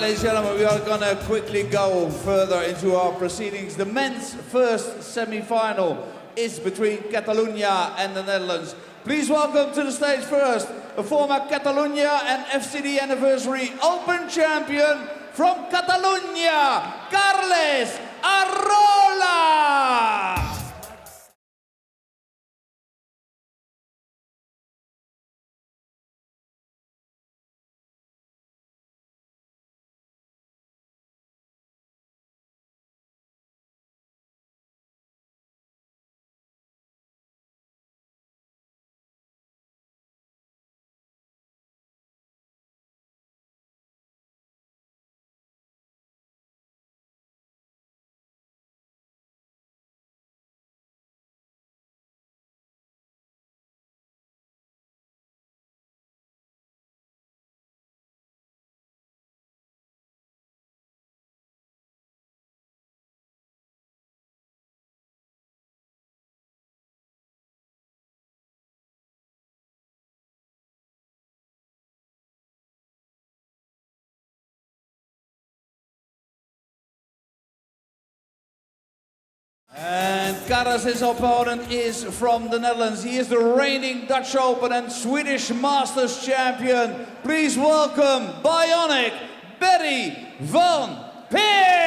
ladies and gentlemen, we are going to quickly go further into our proceedings. The men's first semi-final is between Catalonia and the Netherlands. Please welcome to the stage first a former Catalonia and FCD Anniversary Open champion from Catalonia, Carles Arola! And Carles' opponent is from the Netherlands. He is the reigning Dutch Open and Swedish Masters champion. Please welcome Bionic Barry van Peer!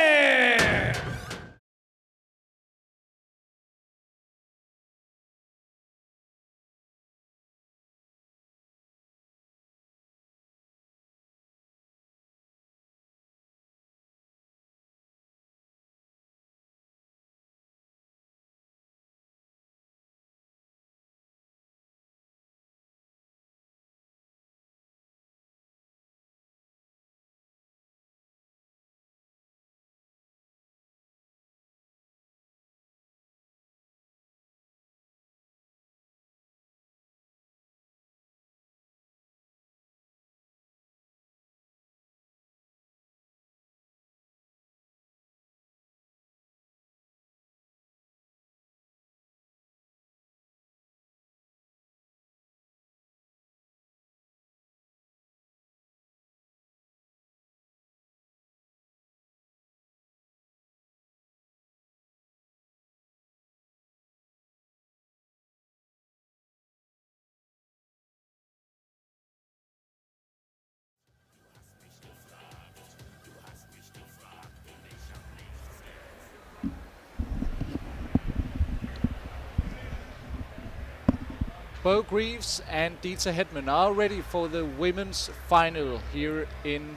Bo Greaves and Dieter Hedman are ready for the women's final here in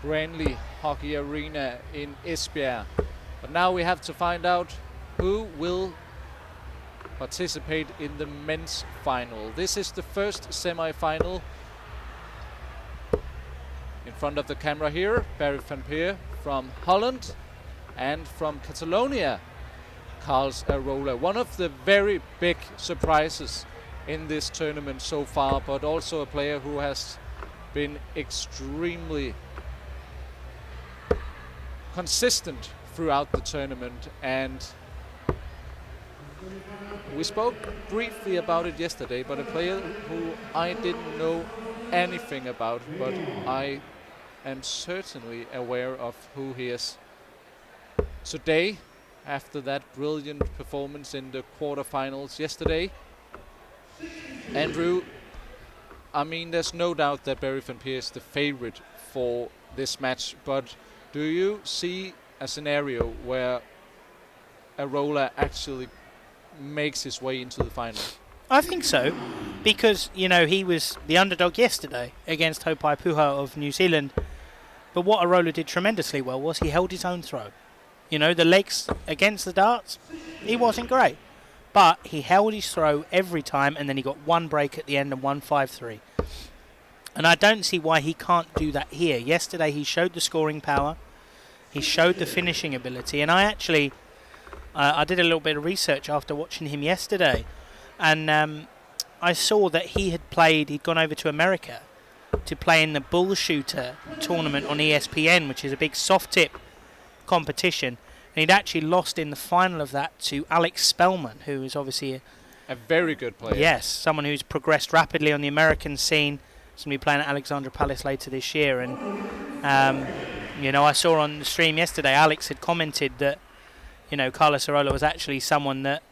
Granley Hockey Arena in Esbjerg. But now we have to find out who will participate in the men's final. This is the first semi-final. In front of the camera here, Barry van Peer from Holland, and from Catalonia, Carles Arola. One of the very big surprises in this tournament so far, but also a player who has been extremely consistent throughout the tournament. And we spoke briefly about it yesterday, but a player who I didn't know anything about, but I am certainly aware of who he is. Today, after that brilliant performance in the quarterfinals yesterday, Andrew, I mean, there's no doubt that Barry van Peer is the favorite for this match, but do you see a scenario where Arola actually makes his way into the final? I think so, because, you know, he was the underdog yesterday against Hopai Puha of New Zealand, but what Arola did tremendously well was he held his own throw. You know, the legs against the darts, he wasn't great. But he held his throw every time, and then he got one break at the end and won 5-3. And I don't see why he can't do that here. Yesterday he showed the scoring power, he showed the finishing ability, and I actually I did a little bit of research after watching him yesterday, and I saw that he'd gone over to America to play in the Bull Shooter tournament on ESPN, which is a big soft tip competition. And he'd actually lost in the final of that to Alex Spellman, who is obviously a very good player. Yes, someone who's progressed rapidly on the American scene. He's going to be playing at Alexandra Palace later this year. And You know, I saw on the stream yesterday, Alex had commented that, you know, Carlos Arola was actually someone that,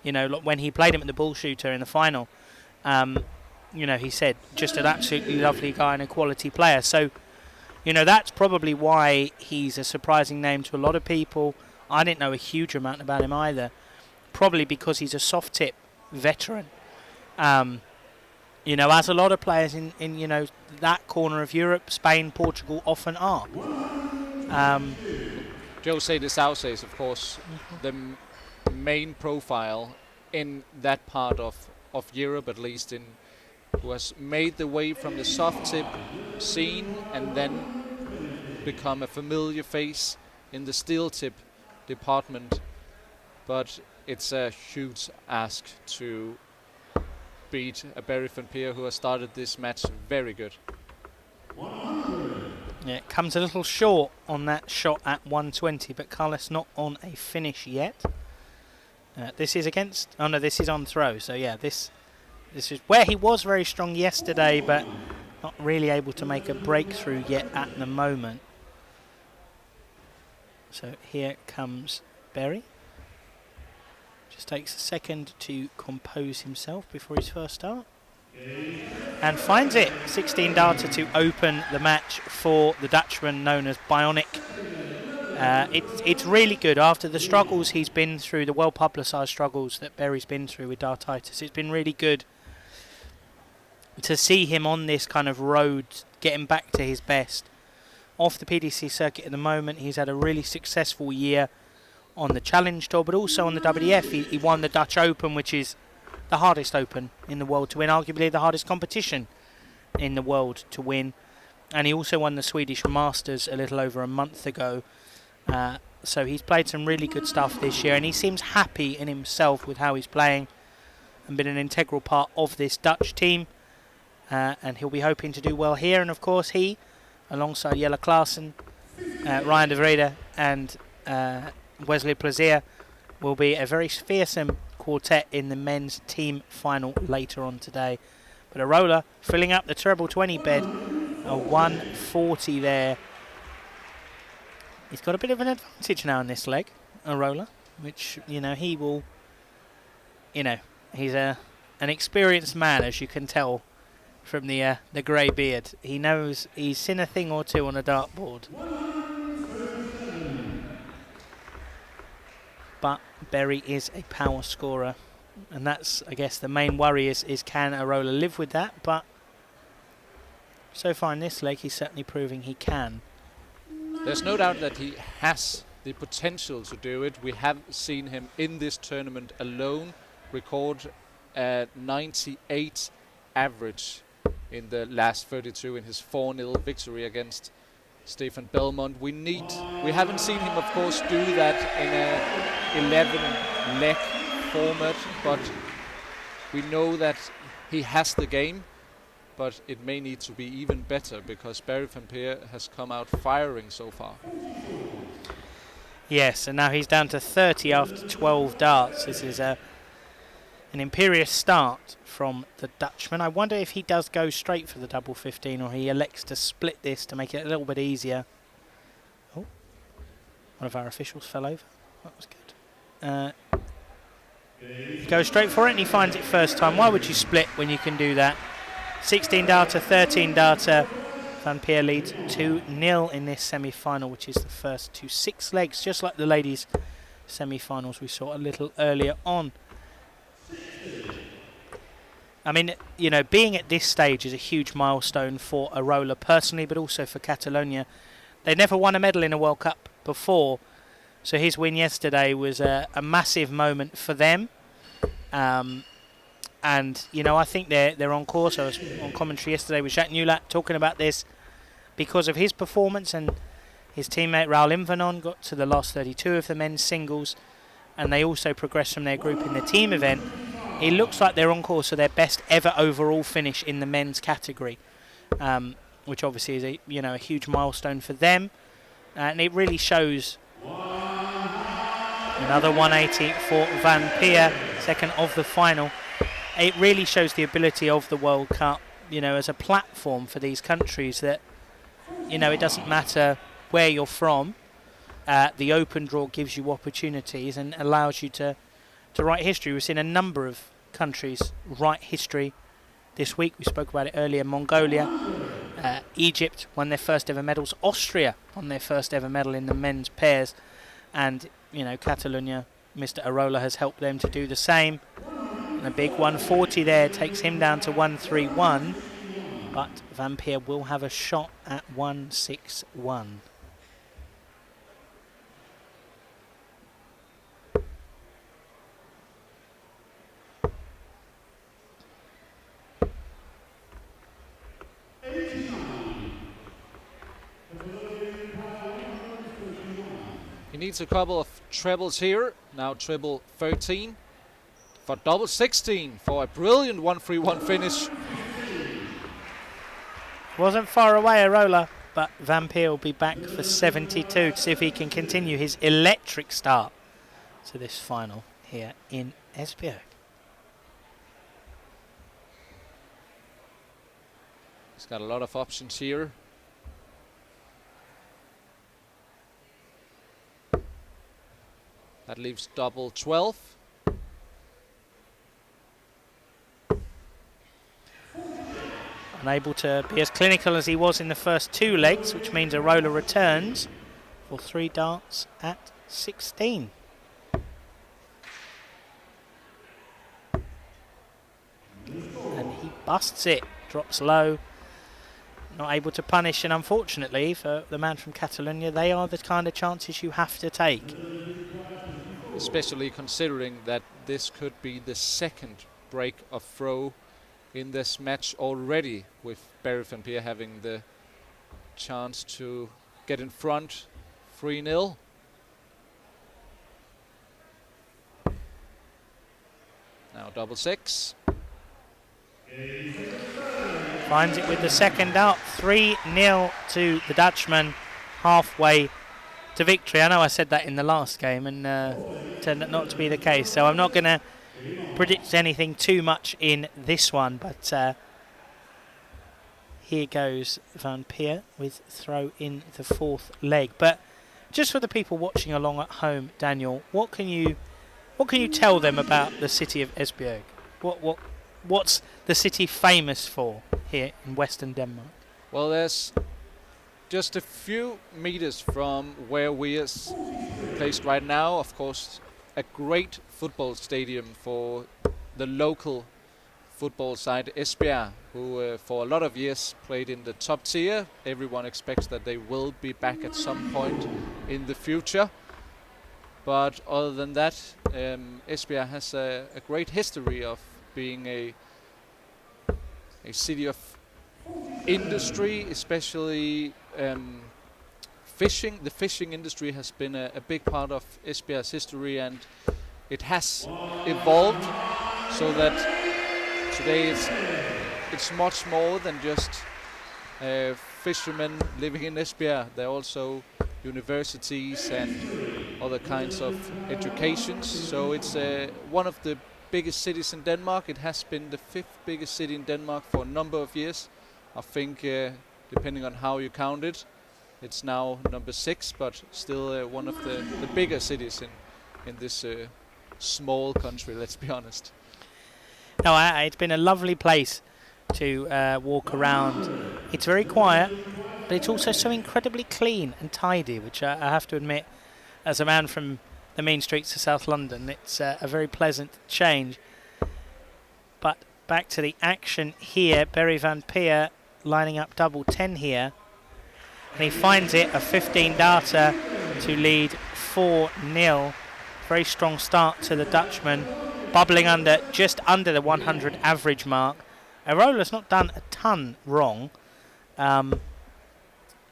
you know, when he played him at the ball shooter in the final, you know, he said just an absolutely lovely guy and a quality player. So, you know, that's probably why he's a surprising name to a lot of people. I didn't know a huge amount about him either. Probably because he's a soft tip veteran. You know, as a lot of players in you know, that corner of Europe, Spain, Portugal often are. Jose de Sousa is, of course, the main profile in that part of Europe, at least, who has made the way from the soft tip scene and then become a familiar face in the steel tip department. But it's a huge ask to beat a Barry Van Peer who has started this match very good. Yeah, it comes a little short on that shot at 120, but Carlos not on a finish yet. This is against... Oh no, this is on throw. So yeah, this is where he was very strong yesterday, but not really able to make a breakthrough yet at the moment. So here comes Barry. Just takes a second to compose himself before his first start. And finds it. 16 data to open the match for the Dutchman known as Bionic. It's really good. After the struggles he's been through, the well-publicised struggles that Barry's been through with dartitis, it's been really good to see him on this kind of road, getting back to his best. Off the PDC circuit at the moment, he's had a really successful year on the Challenge Tour, but also on the WDF. He won the Dutch Open, which is the hardest Open in the world to win, arguably the hardest competition in the world to win. And he also won the Swedish Masters a little over a month ago. So he's played some really good stuff this year, and he seems happy in himself with how he's playing and been an integral part of this Dutch team. And he'll be hoping to do well here. And of course he, alongside Jelle Klaassen, Ryan de Vrede and Wesley Plaisir, will be a very fearsome quartet in the men's team final later on today. But Arola filling up the treble 20 bed, a 140 there. He's got a bit of an advantage now in this leg, Arola, which, you know, he will, you know, he's an experienced man, as you can tell from the grey beard. He knows he's seen a thing or two on a dartboard. But Barry is a power scorer, and that's, I guess, the main worry is can Arola live with that? But so far in this leg, he's certainly proving he can. There's no doubt that he has the potential to do it. We have seen him in this tournament alone record a 98 average in the last 32 in his 4-0 victory against Stefan Belmont. We haven't seen him, of course, do that in a 11-leg format, but we know that he has the game, but it may need to be even better because Barry Van Peer has come out firing so far. Yes, and now he's down to 30 after 12 darts. This is an imperious start from the Dutchman. I wonder if he does go straight for the double 15 or he elects to split this to make it a little bit easier. Oh, one of our officials fell over. That was good. He goes straight for it and he finds it first time. Why would you split when you can do that? 16 data, 13 data. Van Peer leads 2-0 in this semi-final, which is the first to 6 legs, just like the ladies' semi-finals we saw a little earlier on. I mean, you know, being at this stage is a huge milestone for Arola personally, but also for Catalonia. They never won a medal in a World Cup before, so his win yesterday was a massive moment for them. And, you know, I think they're on course. I was on commentary yesterday with Jacques Nulat talking about this because of his performance, and his teammate Raoul Invernon got to the last 32 of the men's singles, and they also progressed from their group in the team event. It looks like they're on course for their best ever overall finish in the men's category, which obviously is a huge milestone for them, and it really shows. Another 180 for Van Peer, second of the final. It really shows the ability of the World Cup, you know, as a platform for these countries that, you know, it doesn't matter where you're from, the open draw gives you opportunities and allows you to write history. We've seen a number of countries write history this week. We spoke about it earlier. Mongolia, Egypt won their first ever medals. Austria won their first ever medal in the men's pairs. And, you know, Catalonia, Mr. Arola has helped them to do the same. And a big 140 there takes him down to 131. But Van Peer will have a shot at 161. He needs a couple of trebles here. Now treble 13 for double 16 for a brilliant 131 finish. Wasn't far away, Arola, but Van Peer will be back for 72 to see if he can continue his electric start to this final here in Esbjerg. He's got a lot of options here. That leaves double 12. Unable to be as clinical as he was in the first two legs, which means Arola returns for 3 darts at 16. And he busts it, drops low, not able to punish, and unfortunately for the man from Catalonia, they are the kind of chances you have to take. Especially considering that this could be the second break of throw in this match already, with Barry van Peer having the chance to get in front 3-0. Now double 6. Finds it with the second dart, 3-0 to the Dutchman, halfway to victory. I know I said that in the last game and turned not to be the case, so I'm not going to predict anything too much in this one, but here goes Van Peer with throw in the 4th leg. But just for the people watching along at home, Daniel, what can you tell them about the city of Esbjerg? What's the city famous for here in Western Denmark? Well, there's just a few meters from where we are placed right now, of course, a great football stadium for the local football side Esbjerg, who for a lot of years played in the top tier. Everyone expects that they will be back at some point in the future. But other than that, Esbjerg has a great history of being a city of industry, especially fishing. The fishing industry has been a big part of Esbjerg's history, and it has evolved so that today it's much more than just fishermen living in Esbjerg. There are also universities and other kinds of educations. So it's one of the biggest cities in Denmark. It has been the 5th biggest city in Denmark for a number of years. I think, depending on how you count it, it's now number 6, but still one of the bigger cities in this small country, let's be honest. No, it's been a lovely place to walk around. It's very quiet, but it's also so incredibly clean and tidy, which I have to admit, as a man from the mean streets of South London, it's a very pleasant change. But back to the action here, Barry van Peer lining up double 10 here, and he finds it, a 15-darter to lead 4-0. Very strong start to the Dutchman, bubbling just under the 100 average mark. Arola's not done a ton wrong.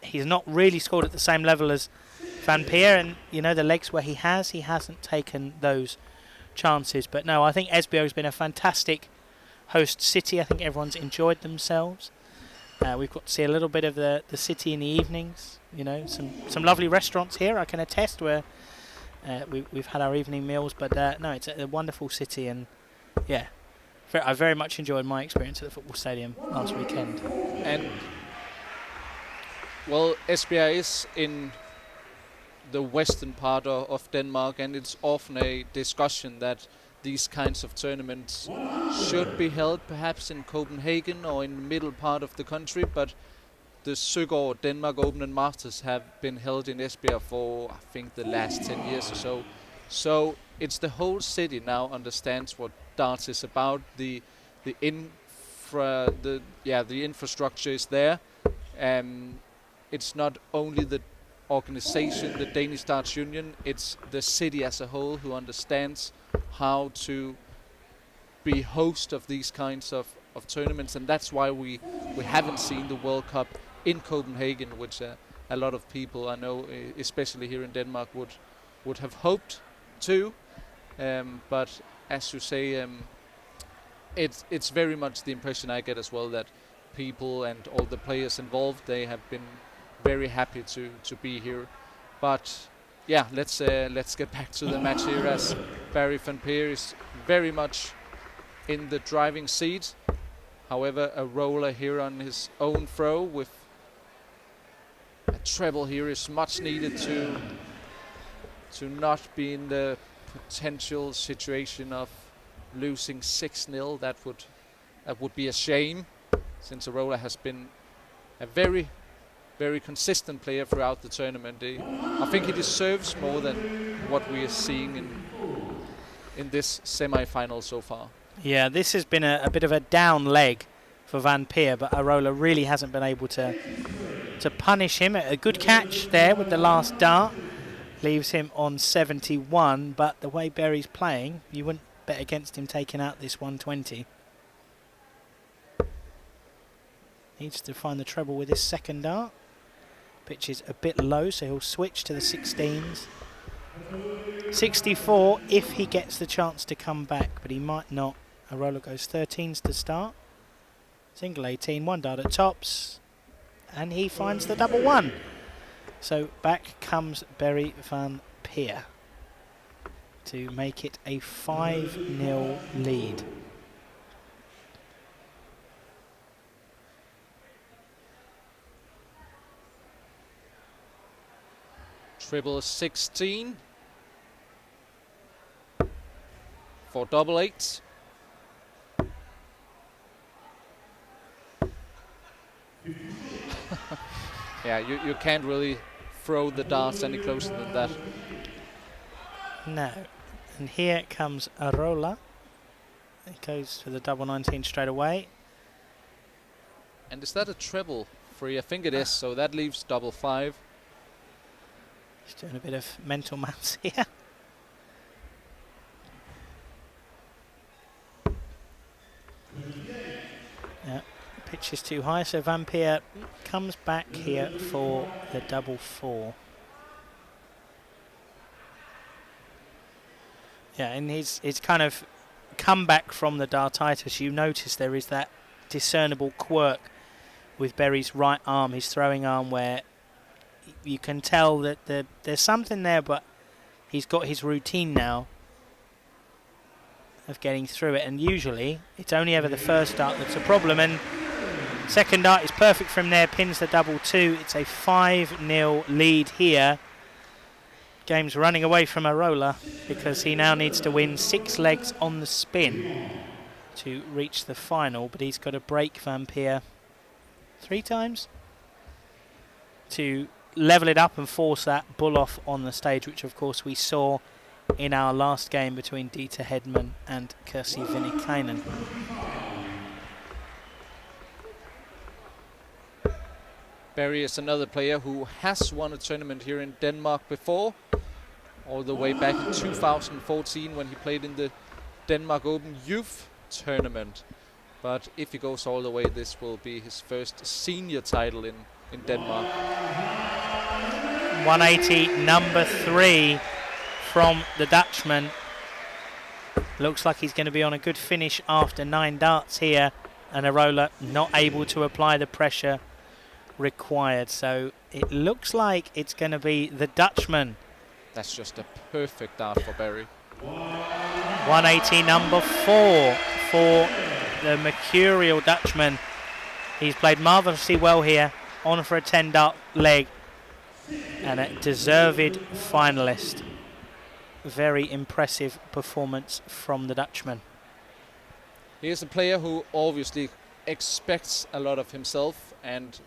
He's not really scored at the same level as Van Peer, and you know, the legs where he hasn't taken those chances. But no, I think Esbjerg's been a fantastic host city. I think everyone's enjoyed themselves. We've got to see a little bit of the city in the evenings. You know, some lovely restaurants here, I can attest, where we've had our evening meals. But no, it's a wonderful city, and yeah, I very much enjoyed my experience at the football stadium last weekend. And Well, Esbjerg is in the western part of Denmark, and it's often a discussion that these kinds of tournaments should be held perhaps in Copenhagen or in the middle part of the country, but the Søgaard Denmark Open and Masters have been held in Esbjerg for, I think, the last 10 years or so. So it's the whole city now understands what darts is about. The infrastructure is there. It's not only the organization, the Danish Darts Union, it's the city as a whole who understands how to be host of these kinds of tournaments, and that's why we haven't seen the World Cup in Copenhagen, which a lot of people I know, especially here in Denmark, would have hoped to. But as you say, it's very much the impression I get as well that people and all the players involved, they have been very happy to be here. But yeah, let's get back to the match here, as Barry van Peer is very much in the driving seat. However, Arola here on his own throw with a treble here is much needed to not be in the potential situation of losing 6-0. That would be a shame, since Arola has been a very, very consistent player throughout the tournament. I think he deserves more than what we are seeing in this semi-final so far. Yeah, this has been a bit of a down leg for Van Peer, but Arola really hasn't been able to punish him. A good catch there with the last dart leaves him on 71, but the way Berry's playing, you wouldn't bet against him taking out this 120. Needs to find the treble with his second dart. Pitch is a bit low, so he'll switch to the 16s. 64 if he gets the chance to come back, but he might not. Arola goes 13s to start. Single 18, one dart at tops, and he finds the double one. So back comes Barry van Peer to make it a 5-0 lead. Triple 16 for double 8. Yeah, you can't really throw the darts any closer than that. No. And here comes Arola. He goes for the double 19 straight away. And is that a treble free? I think it is, so that leaves double 5. Just doing a bit of mental maths here. Yeah, pitch is too high, so Van Peer comes back here for the double 4. Yeah, and his kind of comeback from the dartitis, you notice there is that discernible quirk with Berry's right arm, his throwing arm, where you can tell that there's something there, but he's got his routine now of getting through it, and usually it's only ever the first dart that's a problem, and second dart is perfect from there, pins the double 2. It's a 5-0 lead here. Game's running away from Arola because he now needs to win 6 legs on the spin to reach the final, but he's got to break Van Peer 3 times to level it up and force that bull off on the stage, which of course we saw in our last game between Dieter Hedman and Kirsi Vinnikainen. Barry is another player who has won a tournament here in Denmark before, all the way back in 2014 when he played in the Denmark Open Youth Tournament. But if he goes all the way, this will be his first senior title in Denmark. 180, number 3 from the Dutchman. Looks like he's going to be on a good finish after 9 darts here, and Arola not able to apply the pressure required. So it looks like it's going to be the Dutchman. That's just a perfect dart for Barry. 180, number 4 for the mercurial Dutchman. He's played marvellously well here on for a 10-dart leg and a deserved finalist. Very impressive performance from the Dutchman. He is a player who obviously expects a lot of himself, and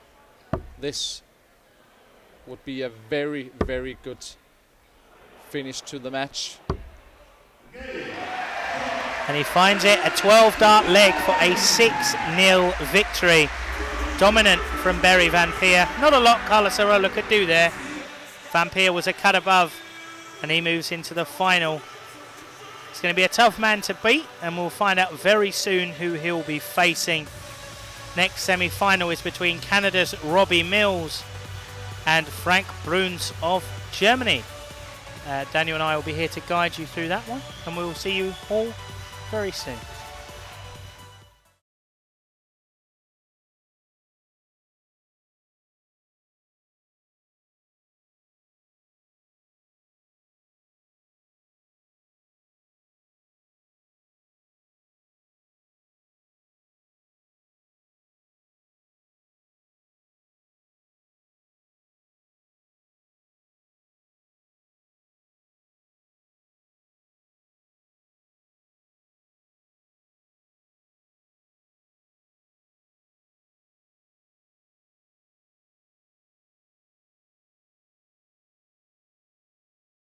this would be a very, very good finish to the match. And he finds it, a 12-dart leg for a 6-0 victory. Dominant from Barry Van Peer. Not a lot Carlos Arola could do there. Van Peer was a cut above, and he moves into the final. It's going to be a tough man to beat, and we'll find out very soon who he'll be facing. Next semi-final is between Canada's Robbie Mills and Frank Bruns of Germany. Daniel and I will be here to guide you through that one, and we will see you all very soon.